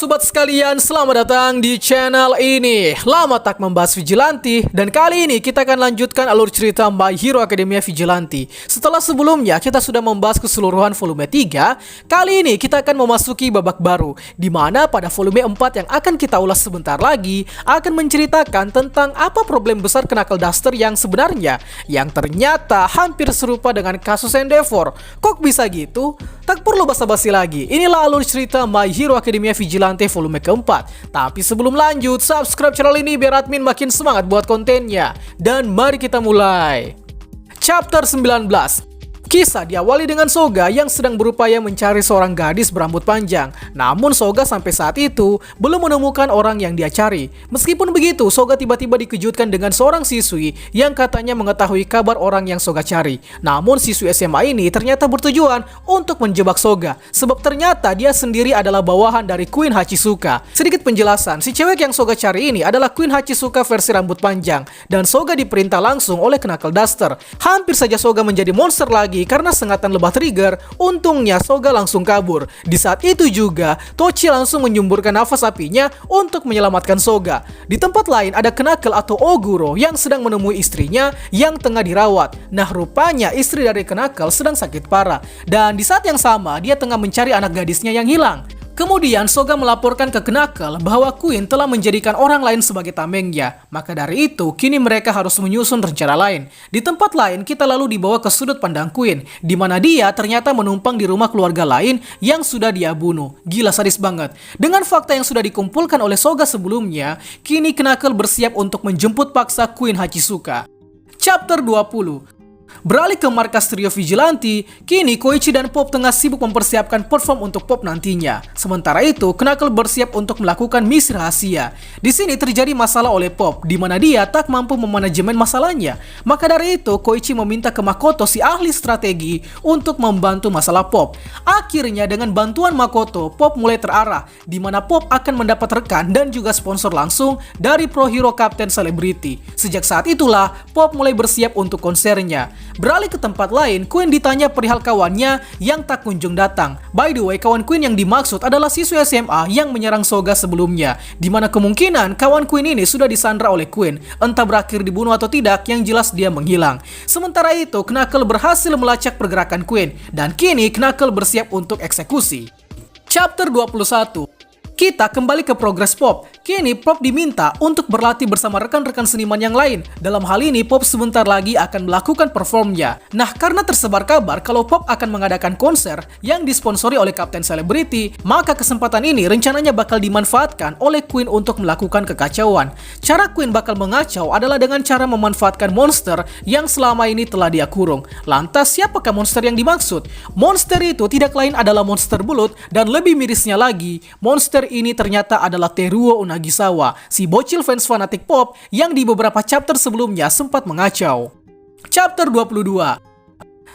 sobat sekalian, selamat datang di channel ini. Lama tak membahas Vigilante, dan kali ini kita akan lanjutkan alur cerita My Hero Academia Vigilante. Setelah sebelumnya kita sudah membahas keseluruhan volume 3, kali ini kita akan memasuki babak baru, di mana pada volume 4 yang akan kita ulas sebentar lagi akan menceritakan tentang apa problem besar Knuckle Duster yang sebenarnya, yang ternyata hampir serupa dengan kasus Endeavor. Kok bisa gitu? Tak perlu basa-basi lagi, inilah alur cerita My Hero Academia Vigilante volume keempat. Tapi sebelum lanjut, subscribe channel ini biar admin makin semangat buat kontennya. Dan mari kita mulai. Chapter 19. Kisah diawali dengan Soga yang sedang berupaya mencari seorang gadis berambut panjang. Namun Soga sampai saat itu belum menemukan orang yang dia cari. Meskipun begitu, Soga tiba-tiba dikejutkan dengan seorang siswi yang katanya mengetahui kabar orang yang Soga cari. Namun siswi SMA ini ternyata bertujuan untuk menjebak Soga, sebab ternyata dia sendiri adalah bawahan dari Queen Hachizuka. Sedikit penjelasan, si cewek yang Soga cari ini adalah Queen Hachizuka versi rambut panjang, dan Soga diperintah langsung oleh Knuckle Duster. Hampir saja Soga menjadi monster lagi karena sengatan lebah trigger. Untungnya Soga langsung kabur. Di saat itu juga Tochi langsung menyumburkan nafas apinya untuk menyelamatkan Soga. Di tempat lain ada Knuckle atau Oguro yang sedang menemui istrinya yang tengah dirawat. Nah, rupanya istri dari Knuckle sedang sakit parah, dan di saat yang sama dia tengah mencari anak gadisnya yang hilang. Kemudian Soga melaporkan ke Knuckle bahwa Queen telah menjadikan orang lain sebagai tamengnya. Maka dari itu, kini mereka harus menyusun rencana lain. Di tempat lain, kita lalu dibawa ke sudut pandang Queen, di mana dia ternyata menumpang di rumah keluarga lain yang sudah dia bunuh. Gila, sadis banget. Dengan fakta yang sudah dikumpulkan oleh Soga sebelumnya, kini Knuckle bersiap untuk menjemput paksa Queen Hachizuka. Chapter 20. Beralih ke markas trio Vigilante, kini Koichi dan Pop tengah sibuk mempersiapkan perform untuk Pop nantinya. Sementara itu, Knuckle bersiap untuk melakukan misi rahasia. Di sini terjadi masalah oleh Pop, di mana dia tak mampu memanajemen masalahnya. Maka dari itu, Koichi meminta ke Makoto, si ahli strategi, untuk membantu masalah Pop. Akhirnya dengan bantuan Makoto, Pop mulai terarah, di mana Pop akan mendapat rekan dan juga sponsor langsung dari Pro Hero Captain Celebrity. Sejak saat itulah, Pop mulai bersiap untuk konsernya. Beralih ke tempat lain, Queen ditanya perihal kawannya yang tak kunjung datang. By the way, kawan Queen yang dimaksud adalah siswa SMA yang menyerang Soga sebelumnya, di mana kemungkinan kawan Queen ini sudah disandra oleh Queen. Entah berakhir dibunuh atau tidak, yang jelas dia menghilang. Sementara itu, Knuckle berhasil melacak pergerakan Queen, dan kini Knuckle bersiap untuk eksekusi. Chapter 21. Kita kembali ke progres Pop. Kini Pop diminta untuk berlatih bersama rekan-rekan seniman yang lain. Dalam hal ini Pop sebentar lagi akan melakukan performnya. Nah, karena tersebar kabar kalau Pop akan mengadakan konser yang disponsori oleh Captain Celebrity, maka kesempatan ini rencananya bakal dimanfaatkan oleh Queen untuk melakukan kekacauan. Cara Queen bakal mengacau adalah dengan cara memanfaatkan monster yang selama ini telah dia kurung. Lantas siapakah monster yang dimaksud? Monster itu tidak lain adalah monster bulut, dan lebih mirisnya lagi, monster ini ternyata adalah Teruo Unagisawa, si bocil fans fanatik Pop yang di beberapa chapter sebelumnya sempat mengacau. Chapter 22.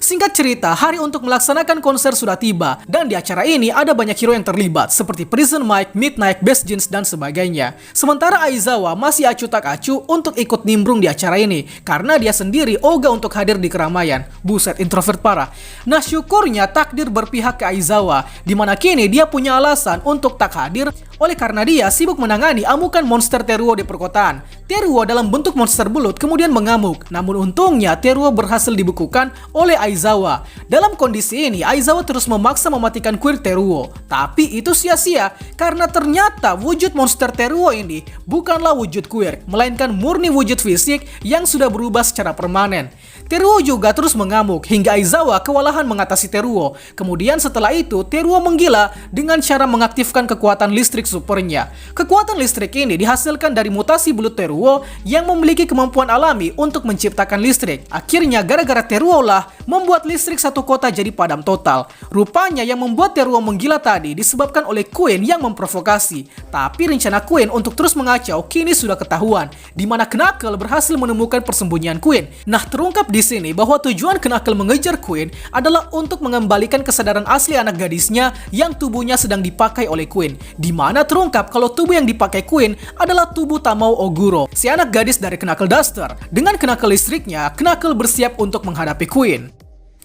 Singkat cerita, hari untuk melaksanakan konser sudah tiba, dan di acara ini ada banyak hero yang terlibat, seperti Prison Mike, Midnight, Best Jeans, dan sebagainya. Sementara Aizawa masih acuh tak acuh untuk ikut nimbrung di acara ini, karena dia sendiri ogah untuk hadir di keramaian. Buset, introvert parah. Nah, syukurnya takdir berpihak ke Aizawa, di mana kini dia punya alasan untuk tak hadir, oleh karena dia sibuk menangani amukan monster Teruo di perkotaan. Teruo dalam bentuk monster bulut kemudian mengamuk, namun untungnya Teruo berhasil dibekukan oleh Aizawa. Dalam kondisi ini, Aizawa terus memaksa mematikan Queen Teruo. Tapi itu sia-sia, karena ternyata wujud monster Teruo ini bukanlah wujud queer, melainkan murni wujud fisik yang sudah berubah secara permanen. Teruo juga terus mengamuk, hingga Aizawa kewalahan mengatasi Teruo. Kemudian setelah itu, Teruo menggila dengan cara mengaktifkan kekuatan listrik supernya. Kekuatan listrik ini dihasilkan dari mutasi belut Teruo yang memiliki kemampuan alami untuk menciptakan listrik. Akhirnya gara-gara Teruo lah membuat listrik satu kota jadi padam total. Rupanya yang membuat Teruo menggila tadi disebabkan oleh Queen yang memprovokasi. Tapi rencana Queen untuk terus mengacau kini sudah ketahuan, di mana Knuckle berhasil menemukan persembunyian Queen. Nah, terungkap di sini bahwa tujuan Knuckle mengejar Queen adalah untuk mengembalikan kesadaran asli anak gadisnya yang tubuhnya sedang dipakai oleh Queen, di mana terungkap kalau tubuh yang dipakai Queen adalah tubuh Tamao Oguro, si anak gadis dari Knuckle Duster. Dengan Knuckle listriknya, Knuckle bersiap untuk menghadapi Queen.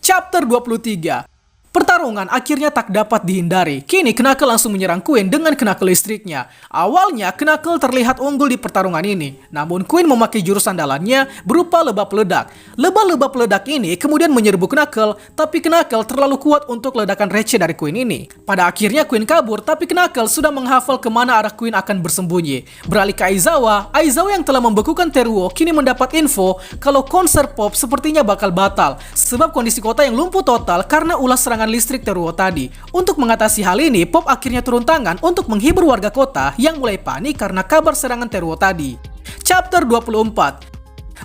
Chapter 23. Pertarungan pertarungan akhirnya tak dapat dihindari. Kini Knuckle langsung menyerang Queen dengan Knuckle listriknya. Awalnya Knuckle terlihat unggul di pertarungan ini, namun Queen memakai jurus andalannya berupa lebah peledak. Lebah-lebah peledak ini kemudian menyerbu Knuckle, tapi Knuckle terlalu kuat untuk ledakan receh dari Queen ini. Pada akhirnya Queen kabur, tapi Knuckle sudah menghafal kemana arah Queen akan bersembunyi. Beralih ke Aizawa yang telah membekukan Teruo kini mendapat info kalau konser pop sepertinya bakal batal sebab kondisi kota yang lumpuh total karena ulah serangan listrik Teruo tadi. Untuk mengatasi hal ini, Pop akhirnya turun tangan untuk menghibur warga kota yang mulai panik karena kabar serangan Teruo tadi. Chapter 24.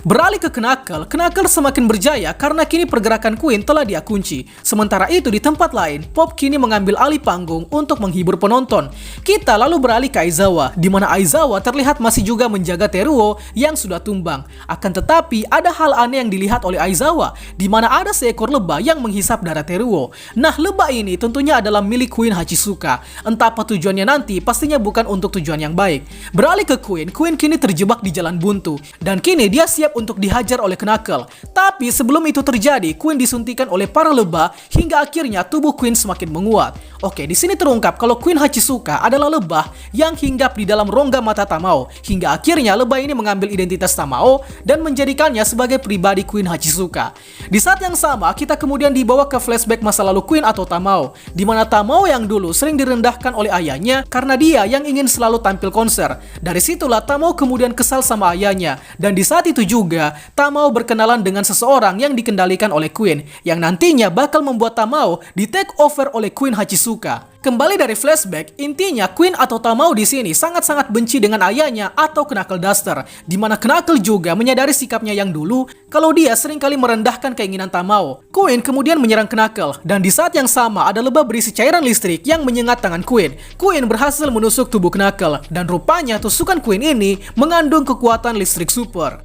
Beralih ke Knuckle semakin berjaya karena kini pergerakan Queen telah dia kunci. Sementara itu di tempat lain, Pop kini mengambil alih panggung untuk menghibur penonton. Kita lalu beralih ke Aizawa, di mana Aizawa terlihat masih juga menjaga Teruo yang sudah tumbang. Akan tetapi ada hal aneh yang dilihat oleh Aizawa, di mana ada seekor lebah yang menghisap darah Teruo. Nah, lebah ini tentunya adalah milik Queen Hachisuka. Entah apa tujuannya nanti, pastinya bukan untuk tujuan yang baik. Beralih ke Queen kini terjebak di jalan buntu dan kini dia siap untuk dihajar oleh Knuckle. Tapi sebelum itu terjadi, Queen disuntikan oleh para lebah hingga akhirnya tubuh Queen semakin menguat. Oke, di sini terungkap kalau Queen Hachisuka adalah lebah yang hinggap di dalam rongga mata Tamao. Hingga akhirnya lebah ini mengambil identitas Tamao dan menjadikannya sebagai pribadi Queen Hachisuka. Di saat yang sama, kita kemudian dibawa ke flashback masa lalu Queen atau Tamao, di mana Tamao yang dulu sering direndahkan oleh ayahnya karena dia yang ingin selalu tampil konser. Dari situlah Tamao kemudian kesal sama ayahnya, dan di saat itu juga Tamao berkenalan dengan seseorang yang dikendalikan oleh Queen, yang nantinya bakal membuat Tamao di take over oleh Queen Hachisuka. Kembali dari flashback, intinya Queen atau Tamao di sini sangat-sangat benci dengan ayahnya atau Knuckle Duster, di mana Knuckle juga menyadari sikapnya yang dulu kalau dia seringkali merendahkan keinginan Tamao. Queen kemudian menyerang Knuckle, dan di saat yang sama ada lebah berisi cairan listrik yang menyengat tangan Queen. Queen berhasil menusuk tubuh Knuckle, dan rupanya tusukan Queen ini mengandung kekuatan listrik super.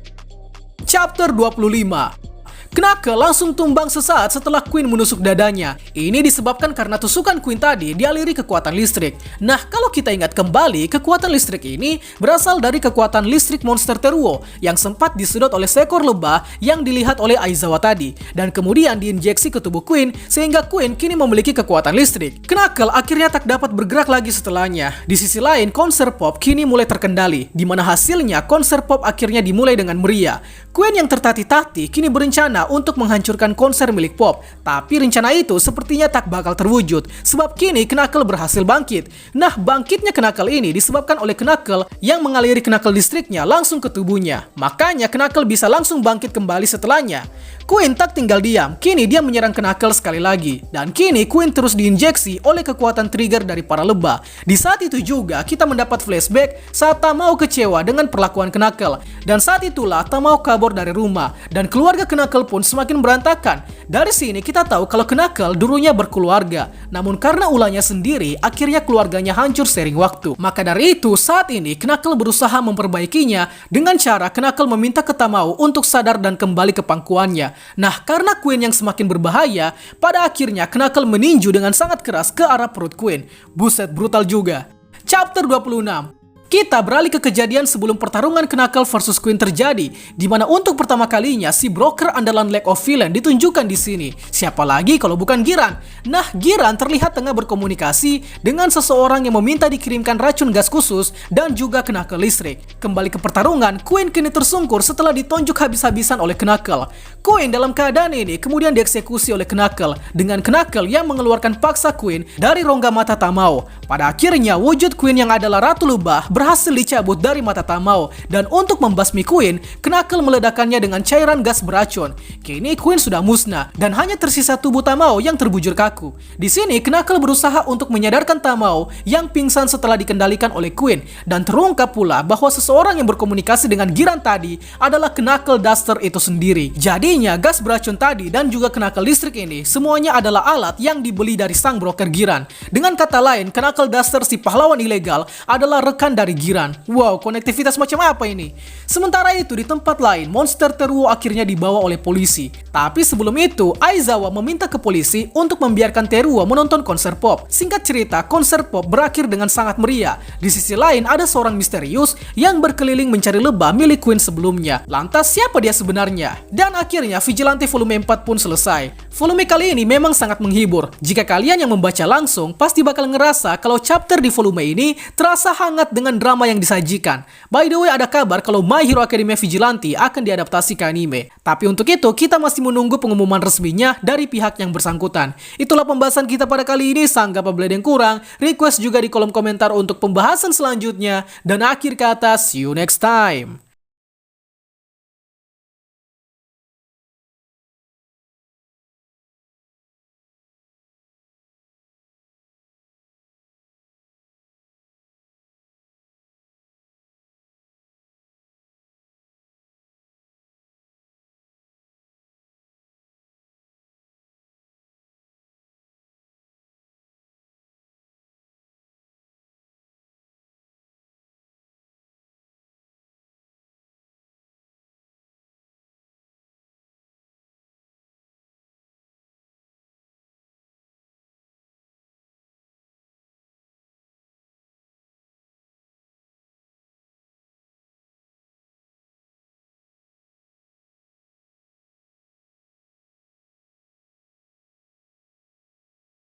Chapter 25. Knuckle langsung tumbang sesaat setelah Queen menusuk dadanya. Ini disebabkan karena tusukan Queen tadi dialiri kekuatan listrik. Nah, kalau kita ingat kembali, kekuatan listrik ini berasal dari kekuatan listrik monster Teruo yang sempat disedot oleh seekor lebah yang dilihat oleh Aizawa tadi, dan kemudian diinjeksi ke tubuh Queen sehingga Queen kini memiliki kekuatan listrik. Knuckle akhirnya tak dapat bergerak lagi setelahnya. Di sisi lain, konser pop kini mulai terkendali, di mana hasilnya konser pop akhirnya dimulai dengan meriah. Queen yang tertatih-tatih kini berencana untuk menghancurkan konser milik Pop, tapi rencana itu sepertinya tak bakal terwujud sebab kini Knuckle berhasil bangkit. Nah, bangkitnya Knuckle ini disebabkan oleh Knuckle yang mengaliri Knuckle listriknya langsung ke tubuhnya. Makanya Knuckle bisa langsung bangkit kembali setelahnya. Queen tak tinggal diam, kini dia menyerang Knuckle sekali lagi, dan kini Queen terus diinjeksi oleh kekuatan trigger dari para lebah. Di saat itu juga kita mendapat flashback saat Tamao kecewa dengan perlakuan Knuckle, dan saat itulah Tamao kabur dari rumah dan keluarga Knuckle pun semakin berantakan. Dari sini kita tahu kalau Knuckle dulunya berkeluarga, namun karena ulahnya sendiri akhirnya keluarganya hancur seiring waktu. Maka dari itu saat ini Knuckle berusaha memperbaikinya dengan cara Knuckle meminta ke Tamao untuk sadar dan kembali ke pangkuannya. Nah, karena Queen yang semakin berbahaya, pada akhirnya Knuckle meninju dengan sangat keras ke arah perut Queen. Buset, brutal juga. Chapter 26. Kita beralih ke kejadian sebelum pertarungan Knuckle versus Queen terjadi, di mana untuk pertama kalinya si broker andalan League of Villain ditunjukkan di sini. Siapa lagi kalau bukan Giran? Nah, Giran terlihat tengah berkomunikasi dengan seseorang yang meminta dikirimkan racun gas khusus dan juga Knuckle listrik. Kembali ke pertarungan, Queen kini tersungkur setelah ditonjok habis-habisan oleh Knuckle. Queen dalam keadaan ini kemudian dieksekusi oleh Knuckle, dengan Knuckle yang mengeluarkan paksa Queen dari rongga mata Tamao. Pada akhirnya, wujud Queen yang adalah Ratu Lebah berhasil dicabut dari mata Tamao, dan untuk membasmi Queen, Knuckle meledakannya dengan cairan gas beracun. Kini Queen sudah musnah dan hanya tersisa tubuh Tamao yang terbujur kaku. Di sini Knuckle berusaha untuk menyadarkan Tamao yang pingsan setelah dikendalikan oleh Queen, dan terungkap pula bahwa seseorang yang berkomunikasi dengan Giran tadi adalah Knuckle Duster itu sendiri. Jadinya gas beracun tadi dan juga Knuckle listrik ini semuanya adalah alat yang dibeli dari sang broker Giran. Dengan kata lain, Knuckle Duster si pahlawan ilegal adalah rekan dan dari Giran. Wow, konektivitas macam apa ini? Sementara itu di tempat lain, monster Teruo akhirnya dibawa oleh polisi. Tapi sebelum itu, Aizawa meminta ke polisi untuk membiarkan Teruo menonton konser pop. Singkat cerita, konser pop berakhir dengan sangat meriah. Di sisi lain, ada seorang misterius yang berkeliling mencari lebah milik Queen sebelumnya. Lantas siapa dia sebenarnya? Dan akhirnya Vigilante volume 4 pun selesai. Volume kali ini memang sangat menghibur. Jika kalian yang membaca langsung, pasti bakal ngerasa kalau chapter di volume ini terasa hangat dengan drama yang disajikan. By the way, ada kabar kalau My Hero Academia Vigilante akan diadaptasi ke anime. Tapi untuk itu, kita masih menunggu pengumuman resminya dari pihak yang bersangkutan. Itulah pembahasan kita pada kali ini. Sanggap apabila ada yang kurang, request juga di kolom komentar untuk pembahasan selanjutnya. Dan akhir kata, see you next time.